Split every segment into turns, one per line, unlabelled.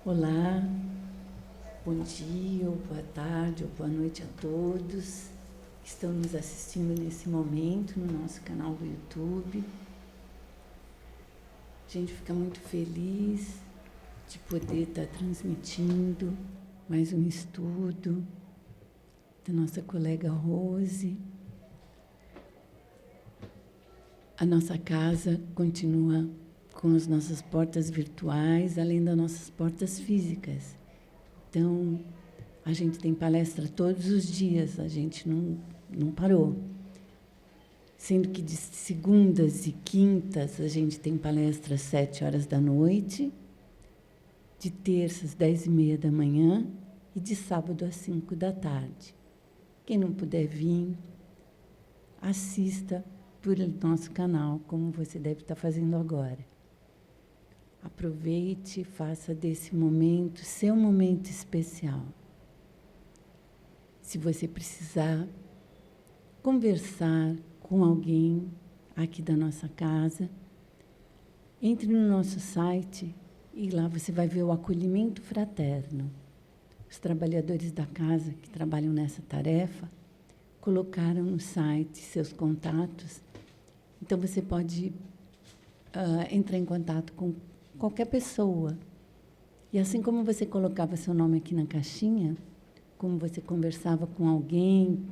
Olá, bom dia, ou boa tarde, ou boa noite a todos que estão nos assistindo nesse momento no nosso canal do YouTube. A gente fica muito feliz de poder estar transmitindo mais um estudo da nossa colega Rose. A nossa casa continua com as nossas portas virtuais, além das nossas portas físicas. Então, a gente tem palestra todos os dias, a gente não parou. Sendo que de segundas e quintas a gente tem palestra às 7h da noite, de terças, 10h30 da manhã, e de sábado às 5 da tarde. Quem não puder vir, assista por nosso canal, como você deve estar fazendo agora. Aproveite e faça desse momento seu momento especial. Se você precisar conversar com alguém aqui da nossa casa, entre no nosso site e lá você vai ver o acolhimento fraterno. Os trabalhadores da casa que trabalham nessa tarefa colocaram no site seus contatos. Então, você pode entrar em contato com qualquer pessoa. E assim como você colocava seu nome aqui na caixinha, como você conversava com alguém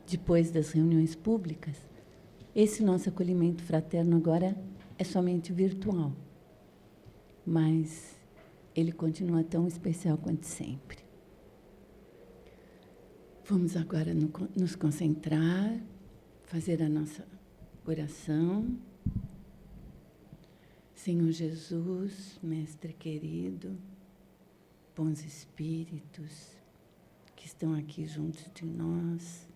depois das reuniões públicas, esse nosso acolhimento fraterno agora é somente virtual. Mas ele continua tão especial quanto sempre. Vamos agora nos concentrar, fazer a nossa oração. Senhor Jesus, Mestre querido, bons espíritos que estão aqui juntos de nós,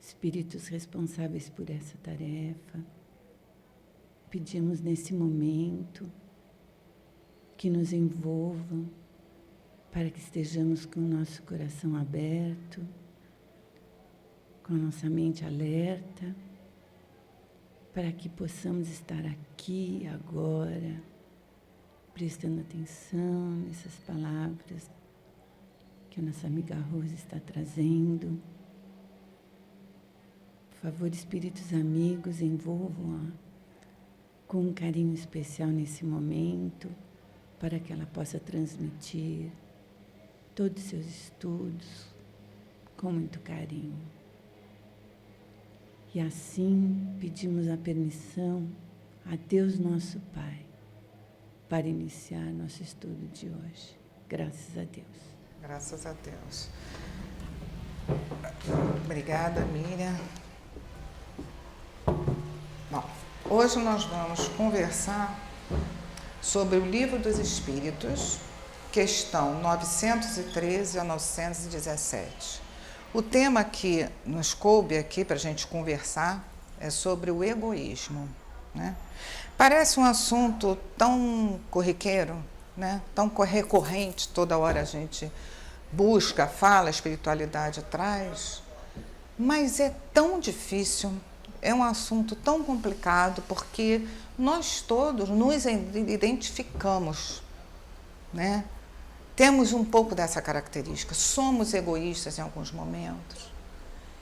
espíritos responsáveis por essa tarefa, pedimos nesse momento que nos envolvam para que estejamos com o nosso coração aberto, com a nossa mente alerta, para que possamos estar aqui, agora, prestando atenção nessas palavras que a nossa amiga Rose está trazendo. Por favor, espíritos amigos, envolvam-a com um carinho especial nesse momento, para que ela possa transmitir todos os seus estudos com muito carinho. E assim pedimos a permissão a Deus nosso Pai para iniciar nosso estudo de hoje. Graças a Deus.
Graças a Deus. Obrigada, Miriam. Bom, hoje nós vamos conversar sobre o Livro dos Espíritos, questão 913 a 917. O tema que nos coube aqui para a gente conversar é sobre o egoísmo, né? Parece um assunto tão corriqueiro, né? Tão recorrente, toda hora a gente busca, fala, a espiritualidade traz, mas é tão difícil, é um assunto tão complicado, porque nós todos nos identificamos, né? Temos um pouco dessa característica, somos egoístas em alguns momentos.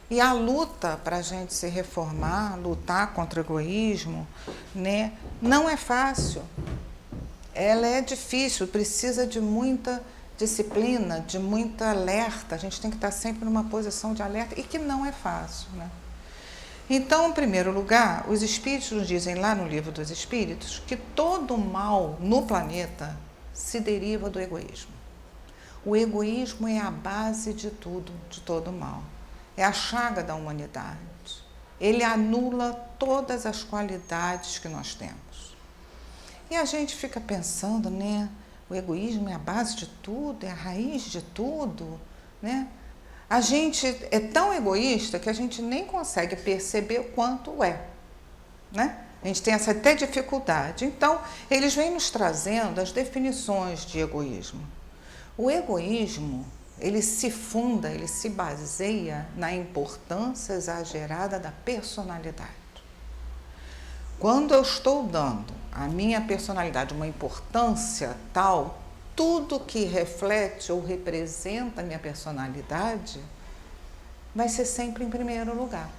E a luta para a gente se reformar, lutar contra o egoísmo, né, não é fácil. Ela é difícil, precisa de muita disciplina, de muita alerta. A gente tem que estar sempre numa posição de alerta, e que não é fácil, né? Então, em primeiro lugar, os espíritos nos dizem lá no Livro dos Espíritos que todo mal no planeta se deriva do egoísmo. O egoísmo é a base de tudo, de todo mal. É a chaga da humanidade. Ele anula todas as qualidades que nós temos. E a gente fica pensando, né? O egoísmo é a base de tudo, é a raiz de tudo, né? A gente é tão egoísta que a gente nem consegue perceber o quanto é, né? A gente tem essa até dificuldade. Então, eles vêm nos trazendo as definições de egoísmo. O egoísmo, ele se funda, ele se baseia na importância exagerada da personalidade. Quando eu estou dando a minha personalidade uma importância tal, tudo que reflete ou representa a minha personalidade vai ser sempre em primeiro lugar.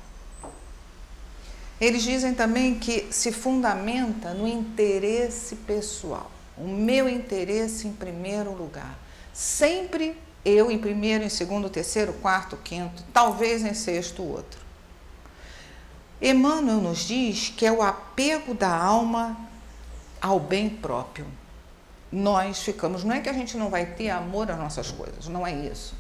Eles dizem também que se fundamenta no interesse pessoal. O meu interesse em primeiro lugar. Sempre eu em primeiro, em segundo, terceiro, quarto, quinto, talvez em sexto outro. Emmanuel nos diz que é o apego da alma ao bem próprio. Nós ficamos, não é que a gente não vai ter amor às nossas coisas, não é isso.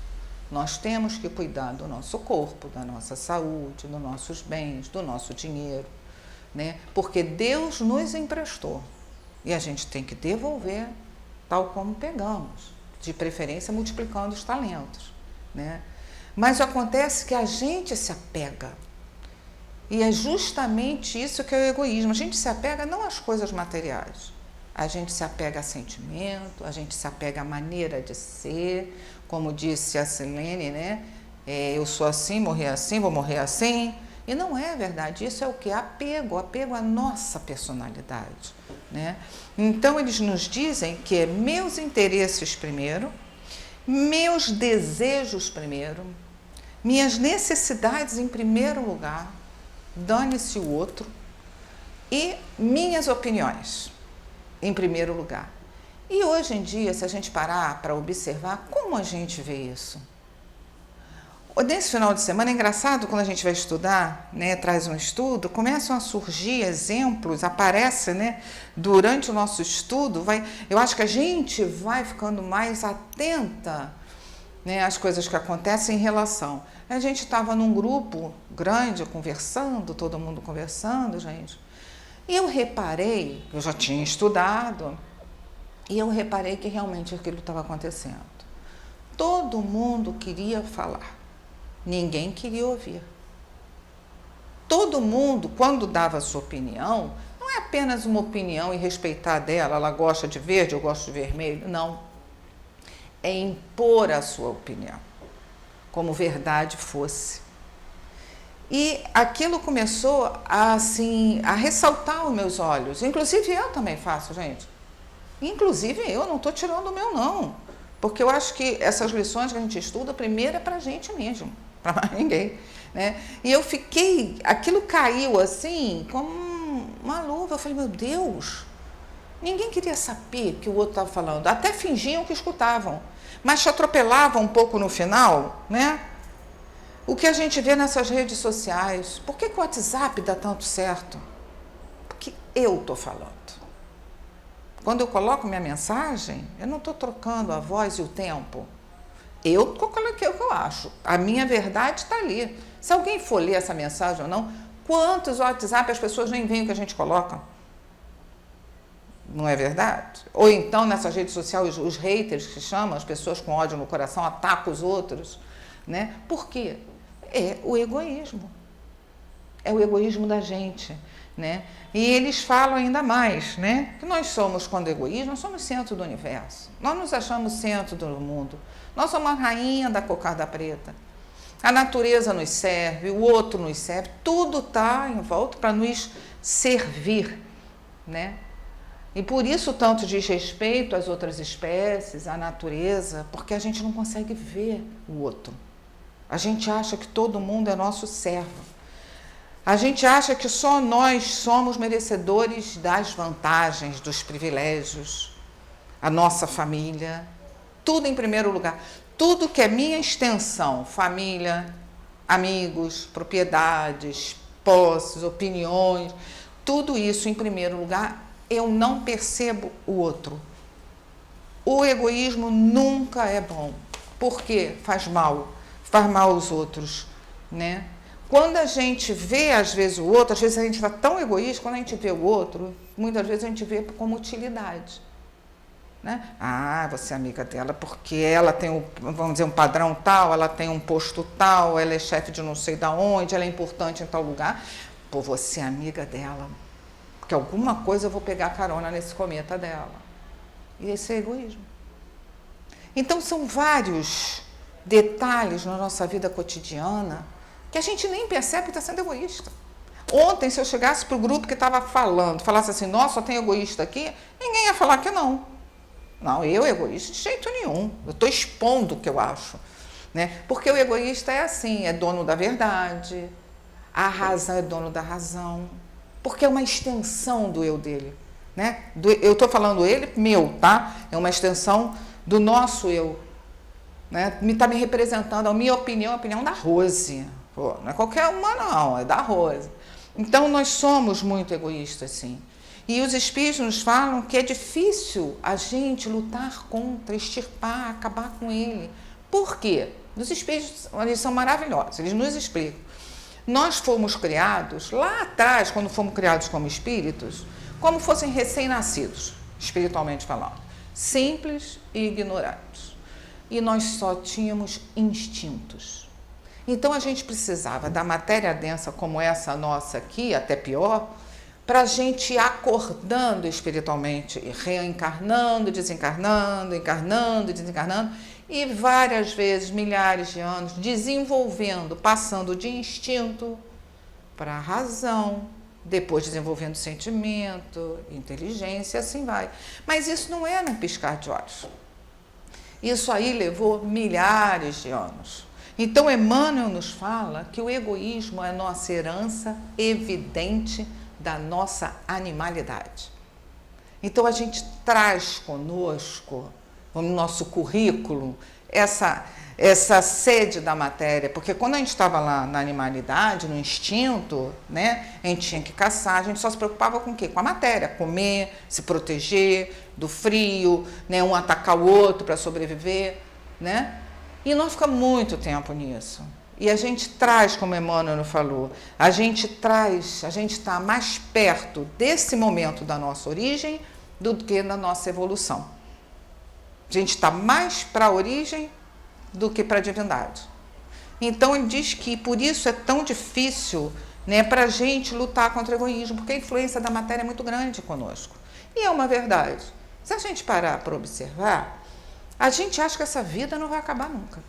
Nós temos que cuidar do nosso corpo, da nossa saúde, dos nossos bens, do nosso dinheiro, né? Porque Deus nos emprestou e a gente tem que devolver tal como pegamos, de preferência multiplicando os talentos, né? Mas acontece que a gente se apega e é justamente isso que é o egoísmo. A gente se apega não às coisas materiais, a gente se apega a sentimento, a gente se apega à maneira de ser, como disse a Silene, né? Eu sou assim, morrer assim, vou morrer assim. E não é verdade, isso é o que? Apego à nossa personalidade, né? Então, eles nos dizem que é meus interesses primeiro, meus desejos primeiro, minhas necessidades em primeiro lugar, dane-se o outro, e minhas opiniões em primeiro lugar. E hoje em dia, se a gente parar para observar, como a gente vê isso? Nesse final de semana, é engraçado quando a gente vai estudar, né, traz um estudo, começam a surgir exemplos, aparece, né, durante o nosso estudo, eu acho que a gente vai ficando mais atenta, né, às coisas que acontecem em relação. A gente estava num grupo grande, conversando, todo mundo conversando, gente, e eu reparei, eu já tinha estudado, e eu reparei que realmente aquilo estava acontecendo. Todo mundo queria falar, ninguém queria ouvir. Todo mundo, quando dava a sua opinião, não é apenas uma opinião e respeitar dela, ela gosta de verde, eu gosto de vermelho, não. É impor a sua opinião, como verdade fosse. E aquilo começou a ressaltar os meus olhos. Inclusive eu também faço, gente. Inclusive eu não estou tirando o meu, não. Porque eu acho que essas lições que a gente estuda, primeiro é para a gente mesmo, para mais ninguém, né? E eu fiquei, aquilo caiu assim, como uma luva. Eu falei, meu Deus, ninguém queria saber o que o outro estava falando. Até fingiam que escutavam, mas te atropelavam um pouco no final, né? O que a gente vê nessas redes sociais. Por que o WhatsApp dá tanto certo? Porque eu estou falando. Quando eu coloco minha mensagem, eu não estou trocando a voz e o tempo. Eu coloquei o que eu acho. A minha verdade está ali. Se alguém for ler essa mensagem ou não, quantos WhatsApp as pessoas nem veem o que a gente coloca? Não é verdade? Ou então, nessas redes sociais, os haters que chamam, as pessoas com ódio no coração, atacam os outros, né? Por quê? É o egoísmo. É o egoísmo da gente, né? E eles falam ainda mais, né? Que nós somos, quando egoísmo, nós somos centro do universo. Nós nos achamos centro do mundo. Nós somos a rainha da cocada preta. A natureza nos serve, o outro nos serve. Tudo está em volta para nos servir, né? E por isso tanto desrespeito às outras espécies, à natureza, porque a gente não consegue ver o outro. A gente acha que todo mundo é nosso servo. A gente acha que só nós somos merecedores das vantagens, dos privilégios, a nossa família, tudo em primeiro lugar. Tudo que é minha extensão, família, amigos, propriedades, posses, opiniões, tudo isso em primeiro lugar, eu não percebo o outro. O egoísmo nunca é bom, porque faz mal aos outros, né? Quando a gente vê, às vezes, o outro, às vezes a gente está tão egoísta, quando a gente vê o outro, muitas vezes a gente vê como utilidade, né? Ah, você é amiga dela porque ela tem, vamos dizer, um padrão tal, ela tem um posto tal, ela é chefe de não sei de onde, ela é importante em tal lugar. Pô, você é amiga dela, porque alguma coisa eu vou pegar carona nesse cometa dela. E esse é egoísmo. Então, são vários detalhes na nossa vida cotidiana que a gente nem percebe que está sendo egoísta. Ontem, se eu chegasse para o grupo que estava falando, falasse assim, nossa, só tem egoísta aqui, ninguém ia falar que não. Não, eu egoísta de jeito nenhum. Eu estou expondo o que eu acho. Né? Porque o egoísta é assim, é dono da verdade, a razão é dono da razão, porque é uma extensão do eu dele. Né? Eu estou falando ele, meu, tá? É uma extensão do nosso eu. Né? Está me representando, a minha opinião, a opinião da Rose. Pô, não é qualquer uma, não, é da Rose. Então, nós somos muito egoístas, sim. E os espíritos nos falam que é difícil a gente lutar contra, extirpar, acabar com ele. Por quê? Os espíritos, eles são maravilhosos, eles nos explicam. Nós fomos criados, lá atrás, quando fomos criados como espíritos, como fossem recém-nascidos, espiritualmente falando, simples e ignorantes. E nós só tínhamos instintos. Então, a gente precisava da matéria densa como essa nossa aqui, até pior, para a gente ir acordando espiritualmente, reencarnando, desencarnando, encarnando, desencarnando, e várias vezes, milhares de anos, desenvolvendo, passando de instinto para a razão, depois desenvolvendo sentimento, inteligência, assim vai. Mas isso não é num piscar de olhos. Isso aí levou milhares de anos. Então, Emmanuel nos fala que o egoísmo é nossa herança evidente da nossa animalidade. Então, a gente traz conosco, no nosso currículo, essa sede da matéria, porque quando a gente estava lá na animalidade, no instinto, né, a gente tinha que caçar, a gente só se preocupava com o quê? Com a matéria, comer, se proteger do frio, né, um atacar o outro para sobreviver, né? E nós ficamos muito tempo nisso. E a gente traz, como Emmanuel falou, a gente está mais perto desse momento da nossa origem do que da nossa evolução. A gente está mais para a origem do que para a divindade. Então, ele diz que por isso é tão difícil, né, para a gente lutar contra o egoísmo, porque a influência da matéria é muito grande conosco. E é uma verdade. Se a gente parar para observar, a gente acha que essa vida não vai acabar nunca.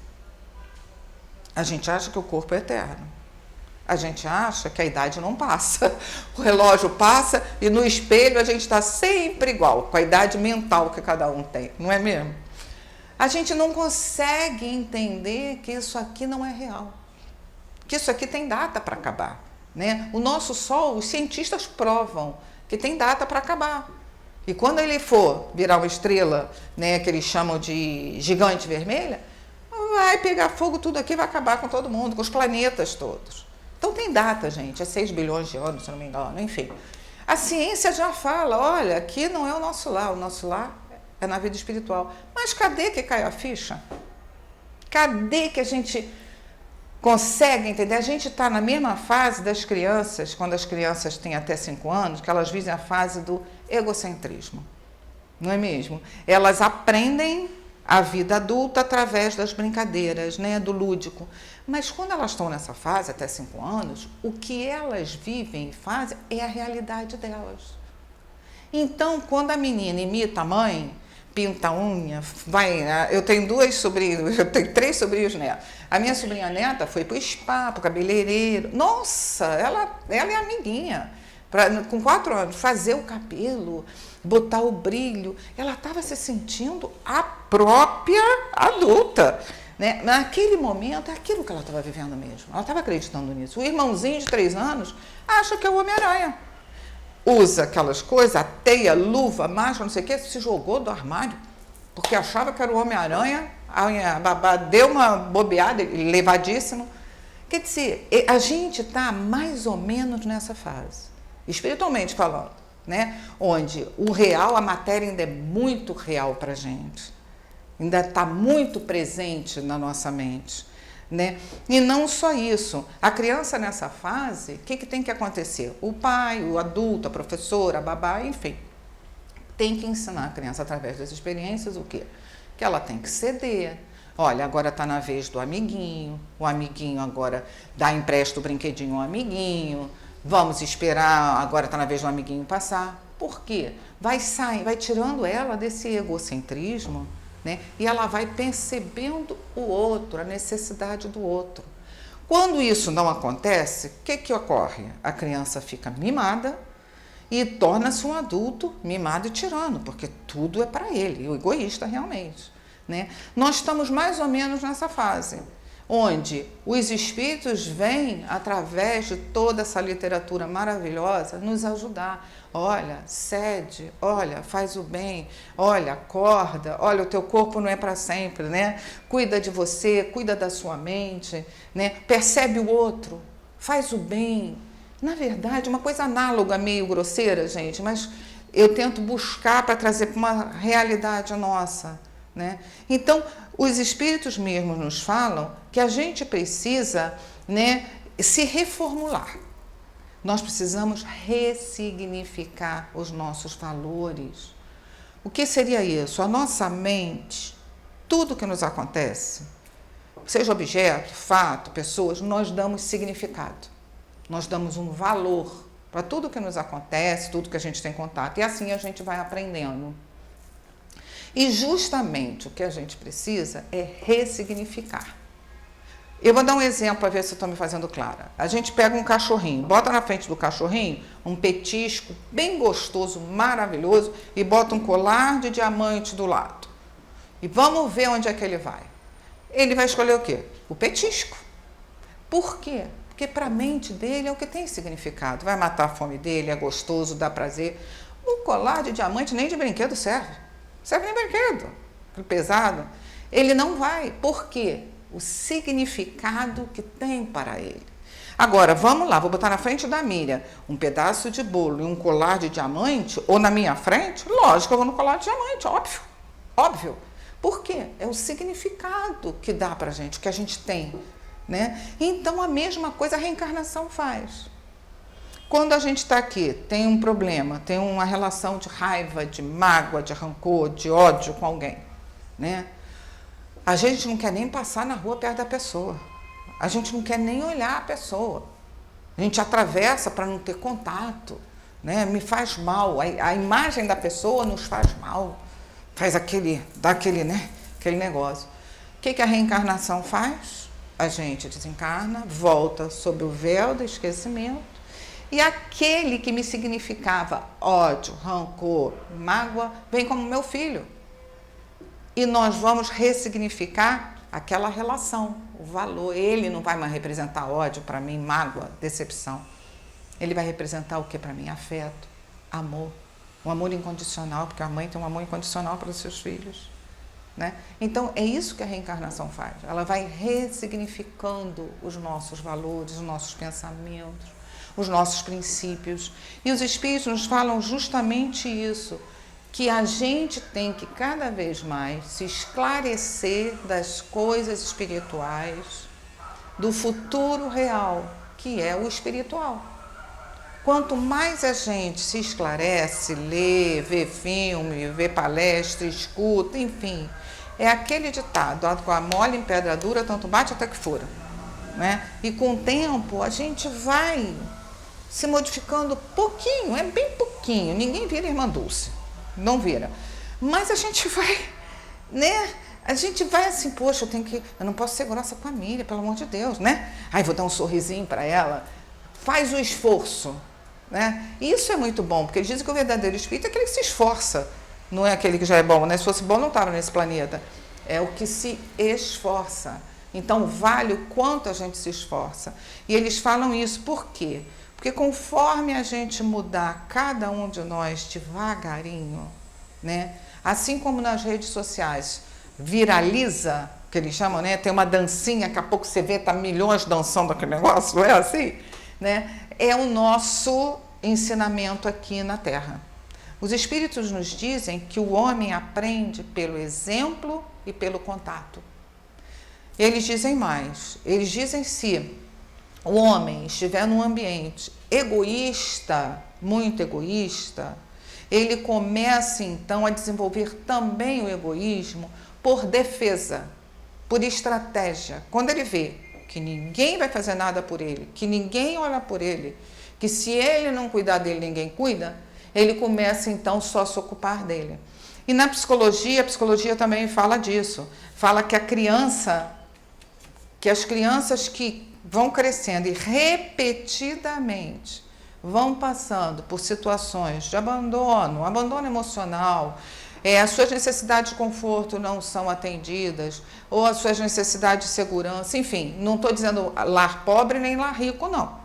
A gente acha que o corpo é eterno. A gente acha que a idade não passa. O relógio passa e no espelho a gente está sempre igual, com a idade mental que cada um tem, não é mesmo? A gente não consegue entender que isso aqui não é real. Que isso aqui tem data para acabar. Né? O nosso Sol, os cientistas provam que tem data para acabar. E quando ele for virar uma estrela, né, que eles chamam de gigante vermelha, vai pegar fogo tudo aqui, vai acabar com todo mundo, com os planetas todos. Então tem data, gente, é 6 bilhões de anos, se não me engano, enfim. A ciência já fala, olha, aqui não é o nosso lar é na vida espiritual. Mas cadê que cai a ficha? Cadê que a gente consegue entender? A gente está na mesma fase das crianças, quando as crianças têm até 5 anos, que elas vivem a fase do egocentrismo, não é mesmo? Elas aprendem a vida adulta através das brincadeiras, né, do lúdico. Mas quando elas estão nessa fase, até 5 anos, o que elas vivem e fazem é a realidade delas. Então, quando a menina imita a mãe, pinta a unha, eu tenho 2 sobrinhos, eu tenho 3 sobrinhos netos. A minha sobrinha neta foi para o spa, para o cabeleireiro. Nossa, ela é amiguinha. Com 4 anos, fazer o cabelo, botar o brilho, ela estava se sentindo a própria adulta. Né? Naquele momento, é aquilo que ela estava vivendo mesmo. Ela estava acreditando nisso. O irmãozinho de 3 anos acha que é o Homem-Aranha. Usa aquelas coisas, a teia, luva, máscara, não sei o quê, se jogou do armário, porque achava que era o Homem-Aranha, a babá deu uma bobeada, levadíssimo. Quer dizer, a gente está mais ou menos nessa fase, espiritualmente falando, né? Onde o real, a matéria ainda é muito real para a gente, ainda está muito presente na nossa mente. Né? E não só isso, a criança nessa fase, o que tem que acontecer? O pai, o adulto, a professora, a babá, enfim, tem que ensinar a criança através das experiências o quê? Que ela tem que ceder. Olha, agora está na vez do amiguinho, o amiguinho agora empresta o brinquedinho ao amiguinho, vamos esperar, agora está na vez do amiguinho passar. Por quê? Vai tirando ela desse egocentrismo, né? E ela vai percebendo o outro, a necessidade do outro. Quando isso não acontece, o que ocorre? A criança fica mimada e torna-se um adulto mimado e tirano, porque tudo é para ele, o egoísta realmente, né? Nós estamos mais ou menos nessa fase, onde os espíritos vêm, através de toda essa literatura maravilhosa, nos ajudar. Olha, cede, olha, faz o bem, olha, acorda, olha, o teu corpo não é para sempre, né? Cuida de você, cuida da sua mente, né? Percebe o outro, faz o bem. Na verdade, uma coisa análoga, meio grosseira, gente, mas eu tento buscar para trazer para uma realidade nossa, né? Então, os espíritos mesmos nos falam que a gente precisa, né, se reformular. Nós precisamos ressignificar os nossos valores. O que seria isso? A nossa mente, tudo que nos acontece, seja objeto, fato, pessoas, nós damos significado. Nós damos um valor para tudo que nos acontece, tudo que a gente tem contato. E assim a gente vai aprendendo. E justamente o que a gente precisa é ressignificar. Eu vou dar um exemplo para ver se eu estou me fazendo clara. A gente pega um cachorrinho, bota na frente do cachorrinho um petisco bem gostoso, maravilhoso, e bota um colar de diamante do lado. E vamos ver onde é que ele vai. Ele vai escolher o quê? O petisco. Por quê? Porque para a mente dele é o que tem significado. Vai matar a fome dele, é gostoso, dá prazer. Um colar de diamante nem de brinquedo serve. Serve nem brinquedo. Pesado. Ele não vai. Por quê? O significado que tem para ele. Agora, vamos lá, vou botar na frente da Miriam um pedaço de bolo e um colar de diamante, ou na minha frente, lógico, eu vou no colar de diamante, óbvio, óbvio. Por quê? É o significado que dá para a gente, que a gente tem, né? Então, a mesma coisa a reencarnação faz. Quando a gente está aqui, tem um problema, tem uma relação de raiva, de mágoa, de rancor, de ódio com alguém, né? A gente não quer nem passar na rua perto da pessoa. A gente não quer nem olhar a pessoa. A gente atravessa para não ter contato, né? Me faz mal. A imagem da pessoa nos faz mal. Dá aquele, né? Aquele negócio. O que a reencarnação faz? A gente desencarna, volta sob o véu do esquecimento. E aquele que me significava ódio, rancor, mágoa, vem como meu filho. E nós vamos ressignificar aquela relação, o valor. Ele não vai mais representar ódio para mim, mágoa, decepção. Ele vai representar o que para mim? Afeto, amor. Um amor incondicional, porque a mãe tem um amor incondicional para os seus filhos, né? Então, é isso que a reencarnação faz. Ela vai ressignificando os nossos valores, os nossos pensamentos, os nossos princípios. E os espíritos nos falam justamente isso, que a gente tem que cada vez mais se esclarecer das coisas espirituais, do futuro real, que é o espiritual. Quanto mais a gente se esclarece, lê, vê filme, vê palestra, escuta, enfim, é aquele ditado, com a mole em pedra dura, tanto bate até que fura, né? E com o tempo a gente vai se modificando pouquinho, é bem pouquinho, ninguém vira irmã Dulce. Não vira. Mas a gente vai, né? A gente vai assim, poxa, eu não posso ser grossa com a Miriam, pelo amor de Deus, né? Aí vou dar um sorrisinho para ela. Faz o esforço, né? E isso é muito bom, porque eles dizem que o verdadeiro espírito é aquele que se esforça, não é aquele que já é bom, né? Se fosse bom, não estava nesse planeta. É o que se esforça. Então, vale o quanto a gente se esforça. E eles falam isso, por quê? Porque conforme a gente mudar cada um de nós devagarinho, né? Assim como nas redes sociais viraliza, que eles chamam, né? Tem uma dancinha, daqui a pouco você vê, tá milhões dançando aquele negócio, não é assim? Né? É o nosso ensinamento aqui na Terra. Os espíritos nos dizem que o homem aprende pelo exemplo e pelo contato. Eles dizem mais, eles dizem se o homem estiver num ambiente egoísta, muito egoísta, ele começa então a desenvolver também o egoísmo por defesa, por estratégia. Quando ele vê que ninguém vai fazer nada por ele, que ninguém olha por ele, que se ele não cuidar dele, ninguém cuida, ele começa então só a se ocupar dele. E na psicologia, a psicologia também fala disso. Fala que as crianças que vão crescendo e repetidamente vão passando por situações de abandono emocional, as suas necessidades de conforto não são atendidas, ou as suas necessidades de segurança, enfim, não estou dizendo lar pobre nem lar rico, não.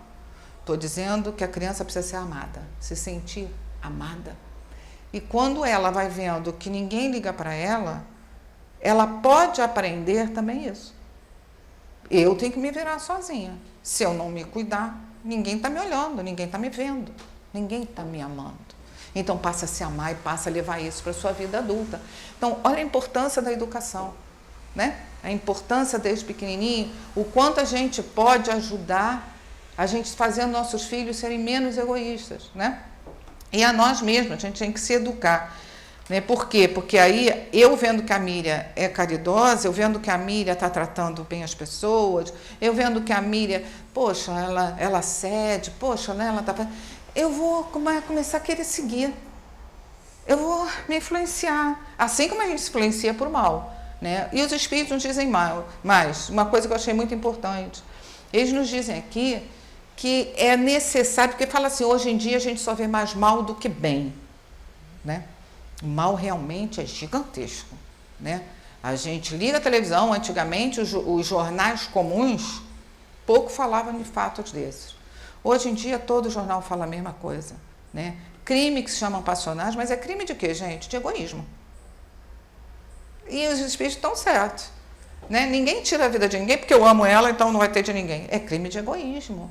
Estou dizendo que a criança precisa ser amada, se sentir amada. E quando ela vai vendo que ninguém liga para ela, ela pode aprender também isso. Eu tenho que me virar sozinha. Se eu não me cuidar, ninguém está me olhando, ninguém está me vendo, ninguém está me amando. Então, passa a se amar e passa a levar isso para a sua vida adulta. Então, olha a importância da educação, né? A importância desde pequenininho, o quanto a gente pode ajudar a gente fazendo nossos filhos serem menos egoístas, né? E a nós mesmos, a gente tem que se educar. Né? Por quê? Porque aí, eu vendo que a Miriam é caridosa, eu vendo que a Miriam está tratando bem as pessoas, eu vendo que a Miriam, poxa, ela cede, poxa, né, ela está... Eu vou começar a querer seguir. Eu vou me influenciar. Assim como a gente se influencia por mal. Né? E os espíritos nos dizem mais. Uma coisa que eu achei muito importante. Eles nos dizem aqui que é necessário, porque fala assim, hoje em dia a gente só vê mais mal do que bem. Né? O mal realmente é gigantesco. Né? A gente liga a televisão, antigamente os jornais comuns pouco falavam de fatos desses. Hoje em dia todo jornal fala a mesma coisa. Né? Crime que se chamam passionais, mas é crime de quê, gente? De egoísmo. E os espíritos estão certos. Né? Ninguém tira a vida de ninguém porque eu amo ela, então não vai ter de ninguém. É crime de egoísmo.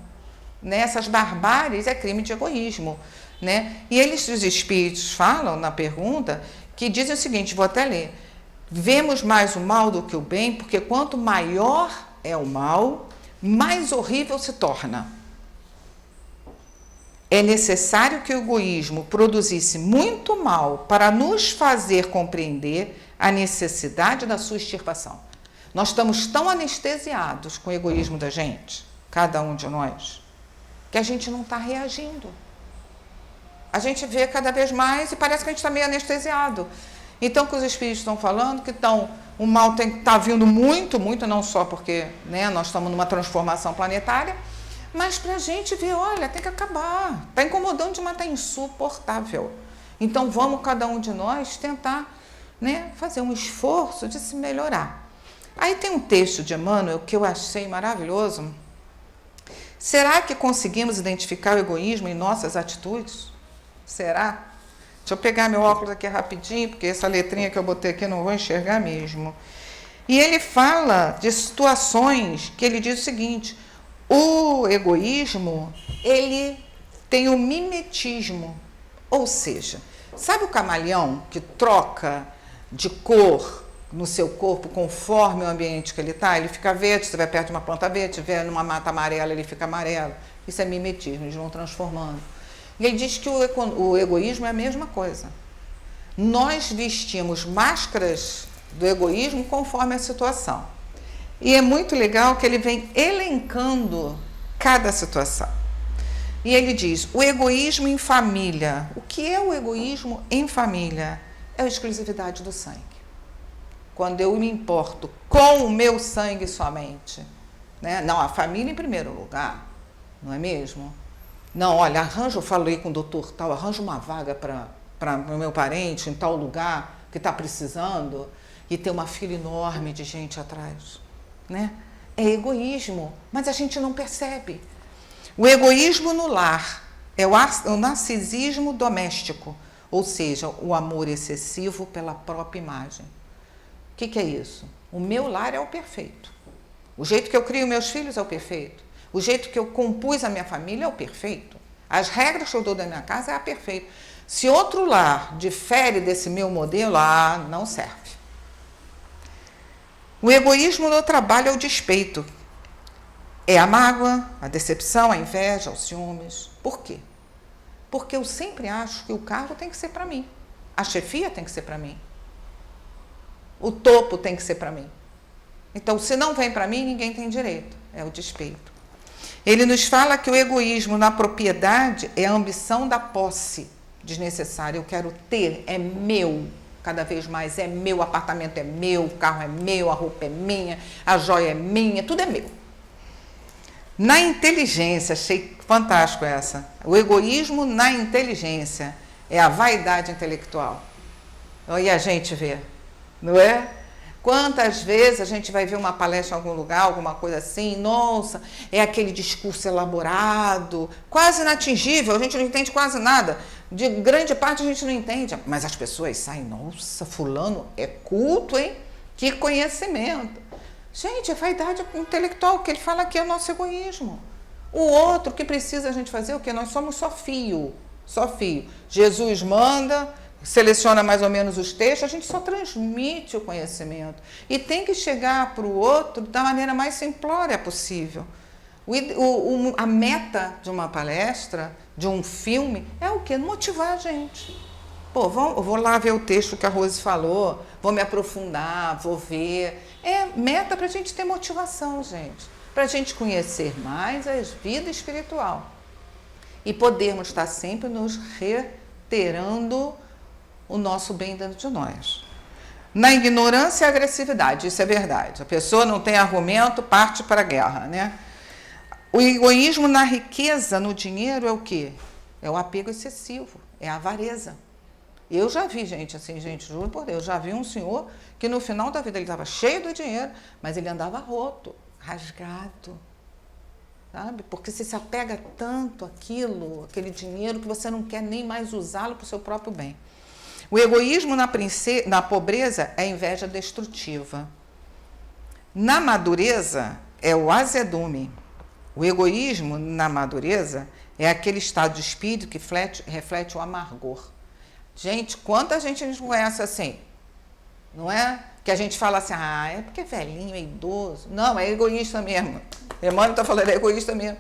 Né? Essas barbáries é crime de egoísmo. Né? E eles, os espíritos, falam na pergunta que dizem o seguinte, vou até ler. Vemos mais o mal do que o bem, porque quanto maior é o mal, mais horrível se torna. É necessário que o egoísmo produzisse muito mal para nos fazer compreender a necessidade da sua extirpação. Nós estamos tão anestesiados com o egoísmo da gente, cada um de nós, que a gente não está reagindo. A gente vê cada vez mais e parece que a gente está meio anestesiado. Então, o que os espíritos estão falando, que o mal está vindo muito, não só porque né, nós estamos numa transformação planetária, mas para a gente ver, olha, tem que acabar. Está incomodando demais, está insuportável. Então, vamos cada um de nós tentar né, fazer um esforço de se melhorar. Aí tem um texto de Emmanuel que eu achei maravilhoso. Será que conseguimos identificar o egoísmo em nossas atitudes? Será? Deixa eu pegar meu óculos aqui rapidinho, porque essa letrinha que eu botei aqui eu não vou enxergar mesmo. E ele fala de situações que ele diz o seguinte, o egoísmo, ele tem o mimetismo, ou seja, sabe o camaleão que troca de cor no seu corpo conforme o ambiente que ele está? Ele fica verde, você vai perto de uma planta verde, se vê numa mata amarela, ele fica amarelo. Isso é mimetismo, eles vão transformando. E ele diz que o egoísmo é a mesma coisa. Nós vestimos máscaras do egoísmo conforme a situação. E é muito legal que ele vem elencando cada situação. E ele diz, o egoísmo em família. O que é o egoísmo em família? É a exclusividade do sangue. Quando eu me importo com o meu sangue somente. Né? Não, a família em primeiro lugar, não é mesmo? Não, olha, eu falei com o doutor tal, arranja uma vaga para o meu parente em tal lugar que está precisando e tem uma fila enorme de gente atrás. Né? É egoísmo, mas a gente não percebe. O egoísmo no lar é o narcisismo doméstico, ou seja, o amor excessivo pela própria imagem. O que é isso? O meu lar é o perfeito. O jeito que eu crio meus filhos é o perfeito. O jeito que eu compus a minha família é o perfeito. As regras que eu dou da minha casa é a perfeita. Se outro lar difere desse meu modelo, não serve. O egoísmo no trabalho é o despeito. É a mágoa, a decepção, a inveja, os ciúmes. Por quê? Porque eu sempre acho que o cargo tem que ser para mim. A chefia tem que ser para mim. O topo tem que ser para mim. Então, se não vem para mim, ninguém tem direito. É o despeito. Ele nos fala que o egoísmo na propriedade é a ambição da posse desnecessária. Eu quero ter, é meu. Cada vez mais é meu, o apartamento é meu, o carro é meu, a roupa é minha, a joia é minha, tudo é meu. Na inteligência, achei fantástico essa. O egoísmo na inteligência é a vaidade intelectual. E a gente vê, não é? Quantas vezes a gente vai ver uma palestra em algum lugar, alguma coisa assim, nossa, é aquele discurso elaborado, quase inatingível, a gente não entende quase nada. De grande parte a gente não entende, mas as pessoas saem, nossa, fulano é culto, hein? Que conhecimento. Gente, é vaidade intelectual, o que ele fala aqui é o nosso egoísmo. O outro, que precisa a gente fazer o quê? Nós somos só fio, só fio. Jesus manda, seleciona mais ou menos os textos, a gente só transmite o conhecimento. E tem que chegar para o outro da maneira mais simplória possível. A meta de uma palestra, de um filme, é o quê? Motivar a gente. Pô, eu vou lá ver o texto que a Rose falou, vou me aprofundar, vou ver. É meta para a gente ter motivação, gente. Para a gente conhecer mais a vida espiritual. E podermos estar sempre nos reiterando o nosso bem dentro de nós. Na ignorância e agressividade, isso é verdade. A pessoa não tem argumento, parte para a guerra, né? O egoísmo na riqueza, no dinheiro, é o quê? É o apego excessivo, é a avareza. Eu já vi gente assim, gente, juro por Deus, já vi um senhor que no final da vida ele estava cheio de dinheiro, mas ele andava roto, rasgado, sabe? Porque você se apega tanto àquilo, aquele dinheiro, que você não quer nem mais usá-lo para o seu próprio bem. O egoísmo na pobreza é a inveja destrutiva. Na madureza é o azedume. O egoísmo na madureza é aquele estado de espírito que reflete o amargor. Gente, quanta gente a gente conhece assim, não é? Que a gente fala assim, é porque é velhinho, é idoso. Não, é egoísta mesmo. Emmanuel está falando, é egoísta mesmo.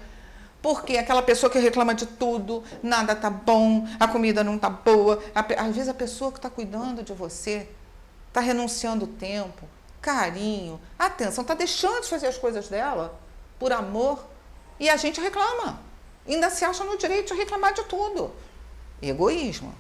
Porque aquela pessoa que reclama de tudo, nada tá bom, a comida não tá boa. Às vezes a pessoa que está cuidando de você está renunciando tempo, carinho, atenção, está deixando de fazer as coisas dela por amor. E a gente reclama. Ainda se acha no direito de reclamar de tudo. Egoísmo.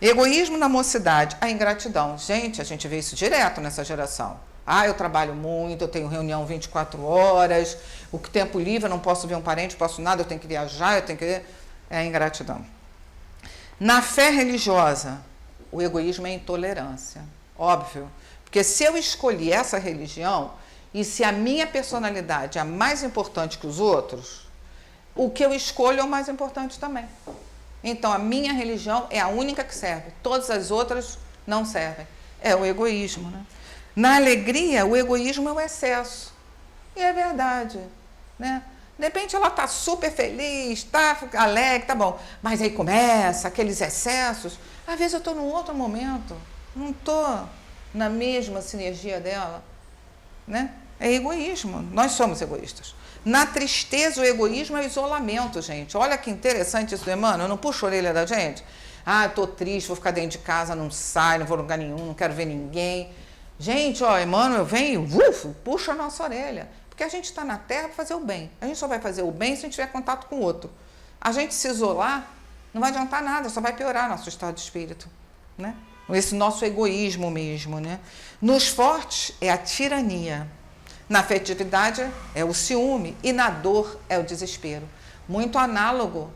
Egoísmo na mocidade, a ingratidão. Gente, a gente vê isso direto nessa geração. Eu trabalho muito, eu tenho reunião 24 horas, o tempo livre, eu não posso ver um parente, não posso nada, eu tenho que viajar, eu tenho que... É a ingratidão. Na fé religiosa, o egoísmo é a intolerância. Óbvio. Porque se eu escolhi essa religião, e se a minha personalidade é mais importante que os outros, o que eu escolho é o mais importante também. Então, a minha religião é a única que serve. Todas as outras não servem. É o egoísmo, né? Na alegria, o egoísmo é o excesso. E é verdade, né? De repente, ela está super feliz, está alegre, tá bom. Mas aí começa aqueles excessos. Às vezes, eu estou num outro momento. Não estou na mesma sinergia dela, né? É egoísmo. Nós somos egoístas. Na tristeza, o egoísmo é o isolamento, gente. Olha que interessante isso do Emmanuel. Não puxa a orelha da gente. Estou triste, vou ficar dentro de casa, não saio, não vou a lugar nenhum, não quero ver ninguém. Gente, Emmanuel vem e puxa a nossa orelha. Porque a gente está na Terra para fazer o bem. A gente só vai fazer o bem se a gente tiver contato com o outro. A gente se isolar não vai adiantar nada, só vai piorar nosso estado de espírito, né? Esse nosso egoísmo mesmo, né? Nos fortes é a tirania. Na afetividade é o ciúme e na dor é o desespero. Muito análogo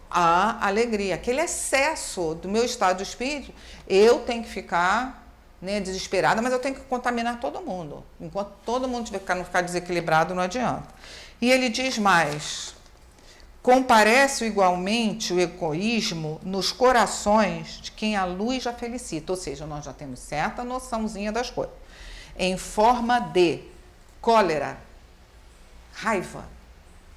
à alegria. Aquele excesso do meu estado de espírito, eu tenho que ficar, né, desesperada, mas eu tenho que contaminar todo mundo. Enquanto todo mundo não ficar desequilibrado, não adianta. E ele diz mais: comparece igualmente o egoísmo nos corações de quem a luz já felicita. Ou seja, nós já temos certa noçãozinha das coisas. Em forma de cólera, raiva,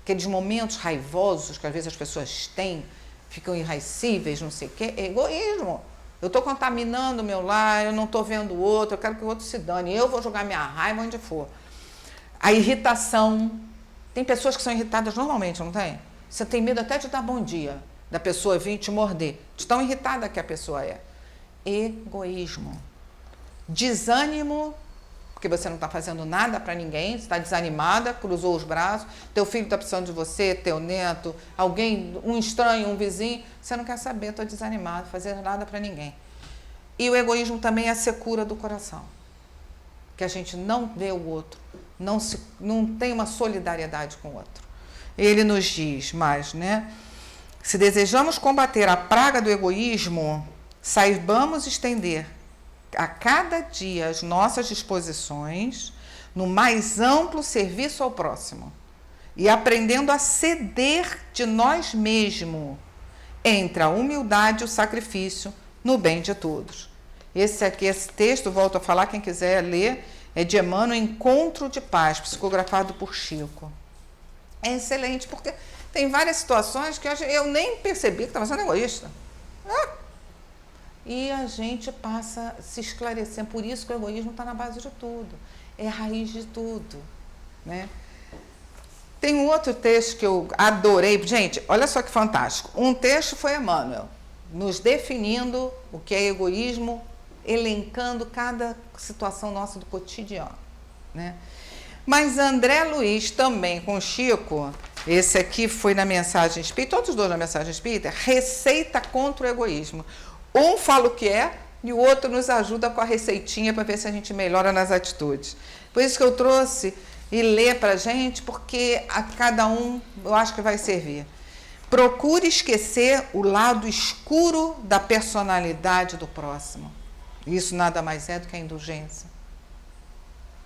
aqueles momentos raivosos que às vezes as pessoas têm, ficam irascíveis, não sei o quê, é egoísmo. Eu estou contaminando o meu lar, eu não estou vendo o outro, eu quero que o outro se dane, eu vou jogar minha raiva onde for. A irritação, tem pessoas que são irritadas normalmente, não tem? Você tem medo até de dar bom dia, da pessoa vir te morder, de tão irritada que a pessoa é. Egoísmo. Desânimo, porque você não está fazendo nada para ninguém, você está desanimada, cruzou os braços, teu filho está precisando de você, teu neto, alguém, um estranho, um vizinho, você não quer saber, estou desanimado, fazer nada para ninguém. E o egoísmo também é a secura do coração. que a gente não vê o outro, não tem uma solidariedade com o outro. Ele nos diz mais, né? Se desejamos combater a praga do egoísmo, saibamos estender a cada dia as nossas disposições no mais amplo serviço ao próximo e aprendendo a ceder de nós mesmos entre a humildade e o sacrifício no bem de todos. Esse texto, volto a falar, quem quiser ler, é de Emmanuel, Encontro de Paz, psicografado por Chico. É excelente, porque tem várias situações que eu nem percebi que estava sendo egoísta. E a gente passa a se esclarecer. Por isso que o egoísmo está na base de tudo. É a raiz de tudo, né? Tem um outro texto que eu adorei. Gente, olha só que fantástico. Um texto foi Emmanuel, nos definindo o que é egoísmo, elencando cada situação nossa do cotidiano, né? Mas André Luiz também com Chico, esse aqui foi na Mensagem Espírita, todos os dois na Mensagem Espírita, receita contra o egoísmo. Um fala o que é e o outro nos ajuda com a receitinha para ver se a gente melhora nas atitudes. Por isso que eu trouxe e ler para a gente, porque a cada um eu acho que vai servir. Procure esquecer o lado escuro da personalidade do próximo. Isso nada mais é do que a indulgência.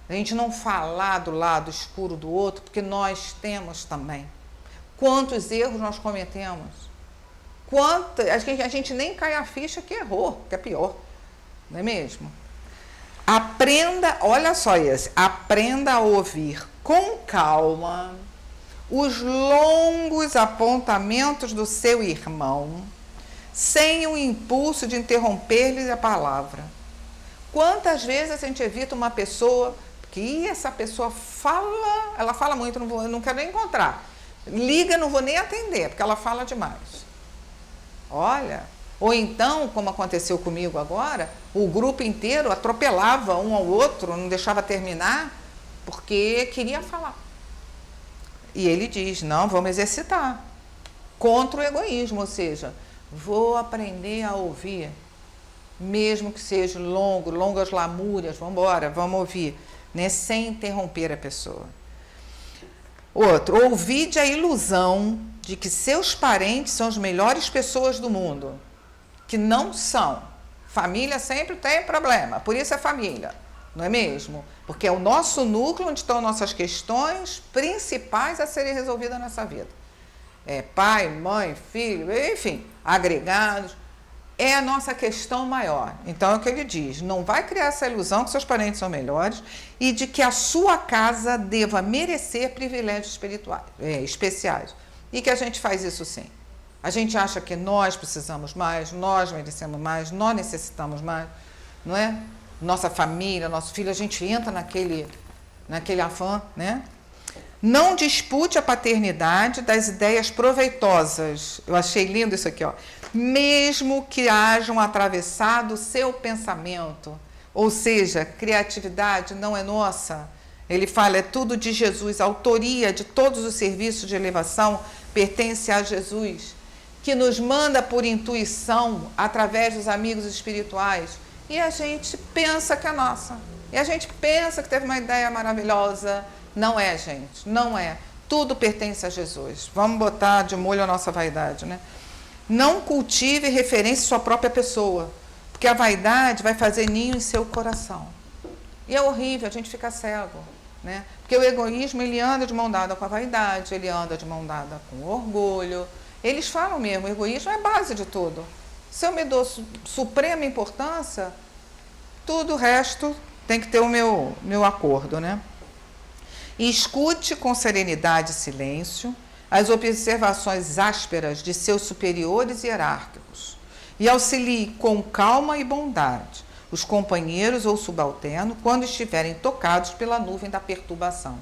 A gente não falar do lado escuro do outro, porque nós temos também. Quantos erros nós cometemos? A gente nem cai a ficha que errou, que é pior. Não é mesmo? Aprenda, olha só esse, aprenda a ouvir com calma os longos apontamentos do seu irmão, sem o impulso de interromper-lhe a palavra. Quantas vezes a gente evita uma pessoa que essa pessoa fala, ela fala muito, não quero nem encontrar. Liga, não vou nem atender, porque ela fala demais. Olha, ou então, como aconteceu comigo agora, o grupo inteiro atropelava um ao outro, não deixava terminar, porque queria falar. E ele diz, não, vamos exercitar. Contra o egoísmo, ou seja, vou aprender a ouvir, mesmo que seja longas lamúrias, vamos embora, vamos ouvir, né, sem interromper a pessoa. Outro, ouvide a ilusão de que seus parentes são as melhores pessoas do mundo, que não são. Família sempre tem problema, por isso é família, não é mesmo? Porque é o nosso núcleo onde estão nossas questões principais a serem resolvidas nessa vida. É pai, mãe, filho, enfim, agregados. É a nossa questão maior. Então, é o que ele diz, não vai criar essa ilusão que seus parentes são melhores e de que a sua casa deva merecer privilégios especiais. E que a gente faz isso sim. A gente acha que nós precisamos mais, nós merecemos mais, nós necessitamos mais, não é? Nossa família, nosso filho, a gente entra naquele afã, né? Não dispute a paternidade das ideias proveitosas. Eu achei lindo isso aqui, ó. Mesmo que hajam atravessado o seu pensamento. Ou seja, criatividade não é nossa. Ele fala, é tudo de Jesus. A autoria de todos os serviços de elevação pertence a Jesus, que nos manda por intuição, através dos amigos espirituais. E a gente pensa que é nossa. E a gente pensa que teve uma ideia maravilhosa. Não é, gente, não é. Tudo pertence a Jesus. Vamos botar de molho a nossa vaidade, né? Não cultive referência à sua própria pessoa, porque a vaidade vai fazer ninho em seu coração. E é horrível, a gente fica cego, né? Porque o egoísmo, ele anda de mão dada com a vaidade, ele anda de mão dada com o orgulho. Eles falam mesmo, o egoísmo é a base de tudo. Se eu me dou suprema importância, tudo o resto tem que ter o meu acordo, né? E escute com serenidade e silêncio as observações ásperas de seus superiores hierárquicos e auxilie com calma e bondade os companheiros ou subalternos quando estiverem tocados pela nuvem da perturbação.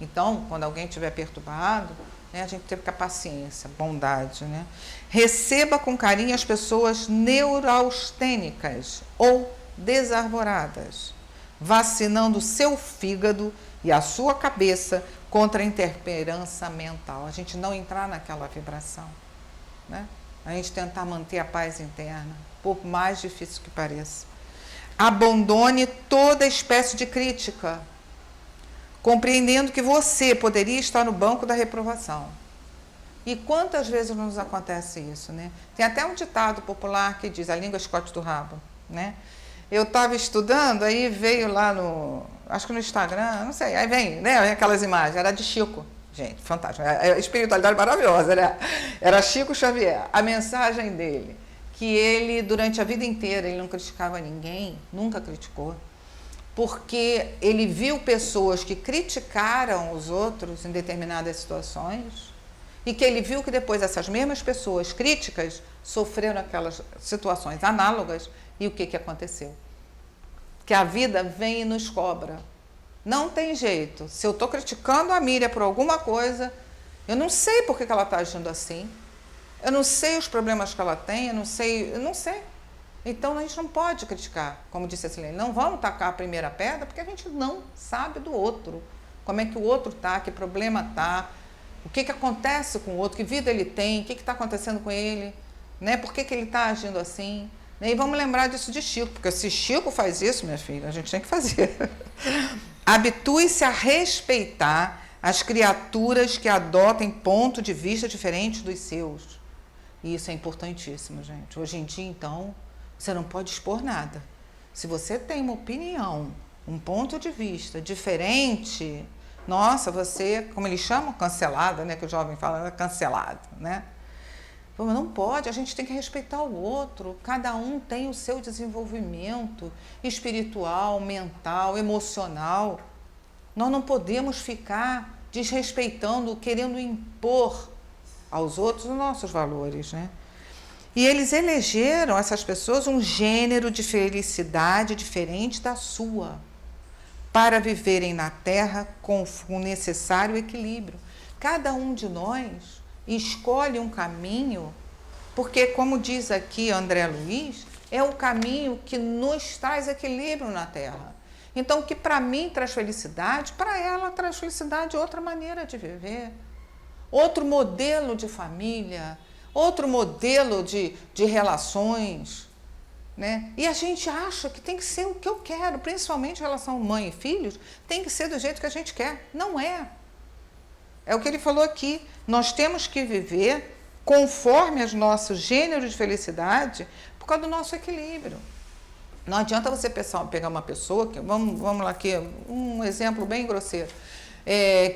Então, quando alguém estiver perturbado, né, a gente tem que ter paciência, bondade, né? Receba com carinho as pessoas neuraustênicas ou desarvoradas, vacinando seu fígado e a sua cabeça contra a intemperança mental. A gente não entrar naquela vibração, né? A gente tentar manter a paz interna, por mais difícil que pareça. Abandone toda espécie de crítica, compreendendo que você poderia estar no banco da reprovação. E quantas vezes nos acontece isso, né? Tem até um ditado popular que diz: a língua escote do rabo, né? Eu estava estudando, aí veio lá no, acho que no Instagram, não sei, aí vem, né, aquelas imagens, era de Chico, gente, fantástico, a espiritualidade maravilhosa, né? Era Chico Xavier, a mensagem dele, que ele, durante a vida inteira, ele não criticava ninguém, nunca criticou, porque ele viu pessoas que criticaram os outros em determinadas situações, e que ele viu que depois essas mesmas pessoas críticas sofreram aquelas situações análogas. E o que aconteceu? Que a vida vem e nos cobra. Não tem jeito. Se eu estou criticando a Miriam por alguma coisa, eu não sei por que ela está agindo assim. Eu não sei os problemas que ela tem, eu não sei. Então, a gente não pode criticar. Como disse a Silene, não vamos tacar a primeira pedra, porque a gente não sabe do outro. Como é que o outro está, que problema está, o que acontece com o outro, que vida ele tem, o que está acontecendo com ele, né? Por que ele está agindo assim. E vamos lembrar disso de Chico, porque se Chico faz isso, minha filha, a gente tem que fazer. Habitue-se a respeitar as criaturas que adotem ponto de vista diferente dos seus. E isso é importantíssimo, gente. Hoje em dia, então, você não pode expor nada. Se você tem uma opinião, um ponto de vista diferente, nossa, você, como eles chamam, cancelada, né? Que o jovem fala, cancelado, né? Não pode, a gente tem que respeitar o outro. Cada um tem o seu desenvolvimento espiritual, mental, emocional. Nós não podemos ficar desrespeitando, querendo impor aos outros os nossos valores, né? E eles elegeram, essas pessoas, um gênero de felicidade diferente da sua, para viverem na Terra com o necessário equilíbrio. Cada um de nós escolhe um caminho, porque, como diz aqui André Luiz, é o caminho que nos traz equilíbrio na Terra. Então, o que para mim traz felicidade, para ela traz felicidade, outra maneira de viver, outro modelo de família, outro modelo de relações, né? E a gente acha que tem que ser o que eu quero, principalmente em relação a mãe e filhos, tem que ser do jeito que a gente quer. Não é. É o que ele falou aqui. Nós temos que viver conforme os nossos gêneros de felicidade por causa do nosso equilíbrio. Não adianta você pegar uma pessoa, vamos lá aqui, um exemplo bem grosseiro,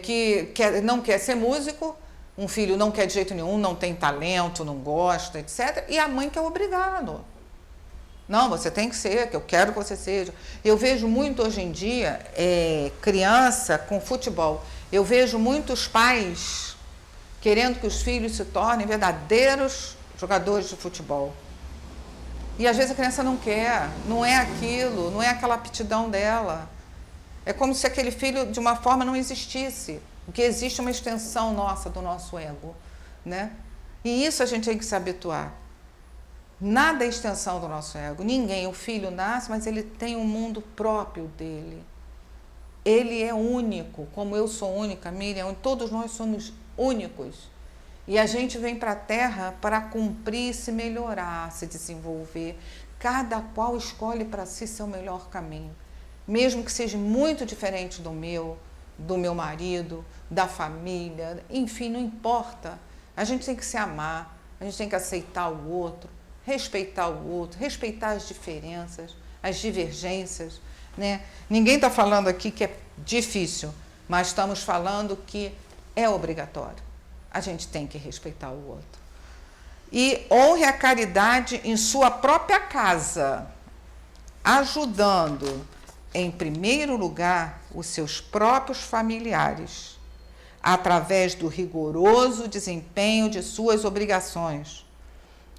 que não quer ser músico, um filho não quer de jeito nenhum, não tem talento, não gosta, etc. E a mãe quer obrigá-lo. Não, você tem que ser, que eu quero que você seja. Eu vejo muito hoje em dia criança com futebol. Eu vejo muitos pais querendo que os filhos se tornem verdadeiros jogadores de futebol. E às vezes a criança não quer, não é aquilo, não é aquela aptidão dela. É como se aquele filho, de uma forma, não existisse. Porque existe uma extensão nossa, do nosso ego, né? E isso a gente tem que se habituar. Nada é extensão do nosso ego. Ninguém, o filho nasce, mas ele tem um mundo próprio dele. Ele é único, como eu sou única, Miriam, todos nós somos únicos. E a gente vem para a Terra para cumprir, se melhorar, se desenvolver. Cada qual escolhe para si seu melhor caminho. Mesmo que seja muito diferente do meu marido, da família, enfim, não importa. A gente tem que se amar, a gente tem que aceitar o outro, respeitar o outro, respeitar as diferenças, as divergências, né? Ninguém está falando aqui que é difícil, mas estamos falando que é obrigatório. A gente tem que respeitar o outro. E honre a caridade em sua própria casa, ajudando, em primeiro lugar, os seus próprios familiares, através do rigoroso desempenho de suas obrigações.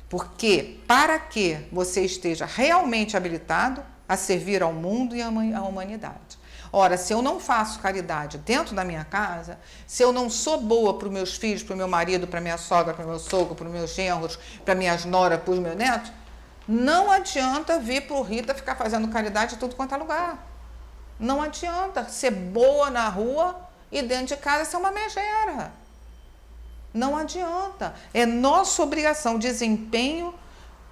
Porque, para que você esteja realmente habilitado a servir ao mundo e à humanidade. Ora, se eu não faço caridade dentro da minha casa, se eu não sou boa para os meus filhos, para o meu marido, para a minha sogra, para o meu sogro, para os meus genros, para as minhas noras, para os meus netos, não adianta vir para o Rita ficar fazendo caridade em tudo quanto é lugar. Não adianta ser boa na rua e dentro de casa ser uma megera. Não adianta. É nossa obrigação, desempenho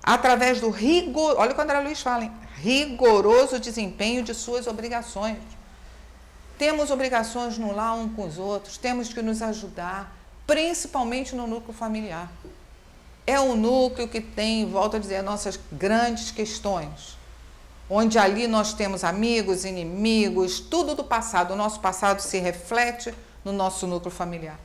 através do olha o que o André Luiz fala, hein? Rigoroso desempenho de suas obrigações. Temos obrigações no lar um com os outros, temos que nos ajudar, principalmente no núcleo familiar. É o núcleo que tem, volto a dizer, nossas grandes questões, onde ali nós temos amigos, inimigos, tudo do passado. O nosso passado se reflete no nosso núcleo familiar.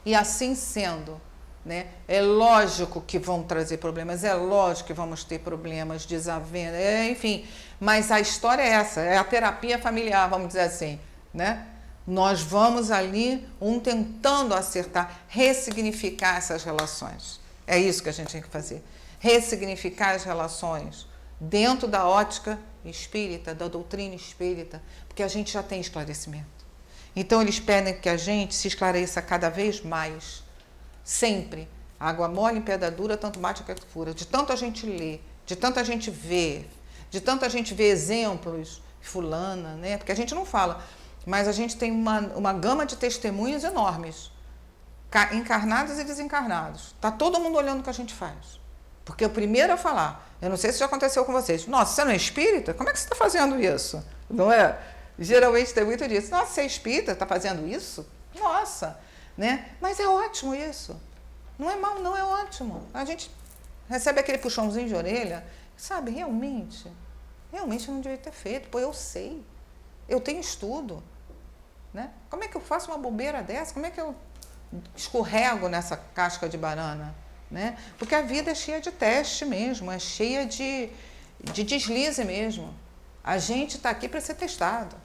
E assim sendo, né, é lógico que vão trazer problemas, é lógico que vamos ter problemas, desavenças, enfim, mas a história é essa, é a terapia familiar, vamos dizer assim, né? Nós vamos ali, tentando acertar, ressignificar essas relações. É isso que a gente tem que fazer, ressignificar as relações dentro da ótica espírita, da doutrina espírita, porque a gente já tem esclarecimento. Então, eles pedem que a gente se esclareça cada vez mais, sempre. Água mole em pedra dura, tanto bate que fura. De tanto a gente ler, de tanto a gente ver, de tanto a gente ver exemplos, fulana, né? Porque a gente não fala, mas a gente tem uma gama de testemunhos enormes, encarnados e desencarnados. Está todo mundo olhando o que a gente faz. Porque o primeiro a falar, eu não sei se já aconteceu com vocês, nossa, você não é espírita? Como é que você está fazendo isso? Não é? Geralmente tem muito disso. Nossa, você é espírita, está fazendo isso? Nossa, né? Mas é ótimo isso. Não é mal, não, é ótimo. A gente recebe aquele puxãozinho de orelha, sabe, realmente eu não devia ter feito, pô, eu sei. Eu tenho estudo, né? Como é que eu faço uma bobeira dessa? Como é que eu escorrego nessa casca de banana, né? Porque a vida é cheia de teste mesmo, é cheia de deslize mesmo. A gente está aqui para ser testado.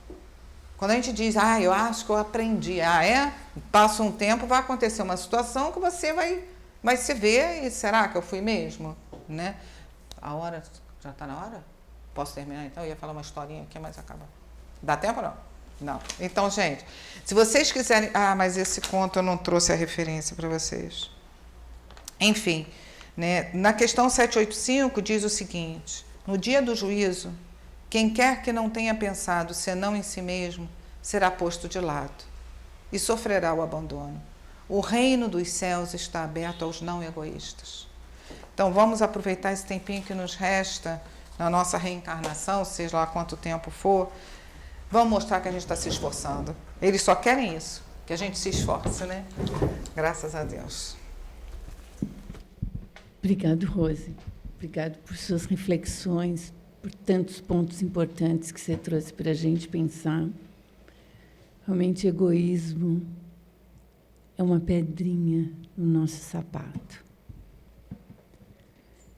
Quando a gente diz, eu acho que eu aprendi, passa um tempo, vai acontecer uma situação que você vai se ver e será que eu fui mesmo, né? A hora, já está na hora? Posso terminar então? Eu ia falar uma historinha aqui, mas acaba. Dá tempo ou não? Não. Então, gente, se vocês quiserem... mas esse conto eu não trouxe a referência para vocês. Enfim, né? Na questão 785 diz o seguinte, no dia do juízo, quem quer que não tenha pensado senão em si mesmo, será posto de lado e sofrerá o abandono. O reino dos céus está aberto aos não egoístas. Então, vamos aproveitar esse tempinho que nos resta na nossa reencarnação, seja lá quanto tempo for, vamos mostrar que a gente está se esforçando. Eles só querem isso, que a gente se esforce, né? Graças a Deus.
Obrigado, Rose. Obrigado por suas reflexões, por tantos pontos importantes que você trouxe para a gente pensar. Realmente, egoísmo é uma pedrinha no nosso sapato.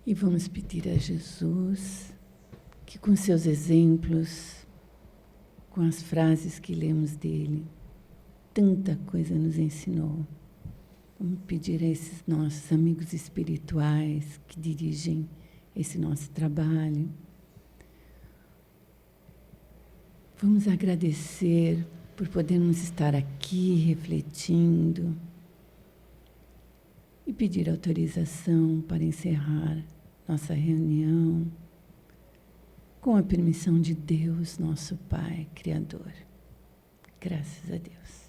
E vamos pedir a Jesus que, com seus exemplos, com as frases que lemos dele, tanta coisa nos ensinou. Vamos pedir a esses nossos amigos espirituais que dirigem esse nosso trabalho. Vamos agradecer por podermos estar aqui refletindo e pedir autorização para encerrar nossa reunião com a permissão de Deus, nosso Pai Criador. Graças a Deus.